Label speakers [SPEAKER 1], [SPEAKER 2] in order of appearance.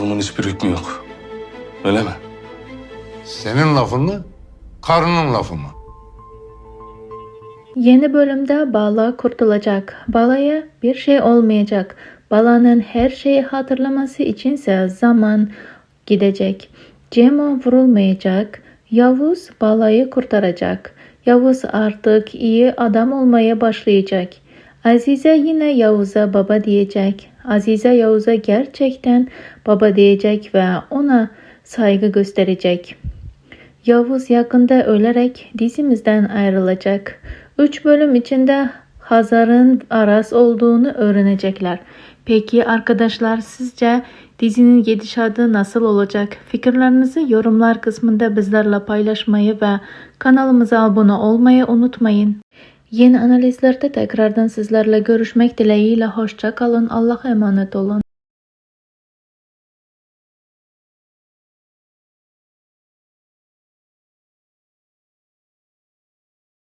[SPEAKER 1] Bunun hiçbir hükmü yok. Öyle mi?
[SPEAKER 2] Senin lafın mı? Karının lafı mı?
[SPEAKER 3] Yeni bölümde Bala kurtulacak. Bala'ya bir şey olmayacak. Bala'nın her şeyi hatırlaması içinse zaman gidecek. Cemo vurulmayacak. Yavuz Bala'yı kurtaracak. Yavuz artık iyi adam olmaya başlayacak. Azize yine Yavuz'a baba diyecek. Azize Yavuz'a gerçekten baba diyecek ve ona saygı gösterecek. Yavuz yakında ölerek dizimizden ayrılacak. 3 bölüm içinde Hazar'ın Aras olduğunu öğrenecekler. Peki arkadaşlar, sizce dizinin gidişatı nasıl olacak? Fikirlerinizi yorumlar kısmında bizlerle paylaşmayı ve kanalımıza abone olmayı unutmayın. Yeni analizlerde tekrardan sizlerle görüşmek dileğiyle. Hoşça kalın. Allah'a emanet olun.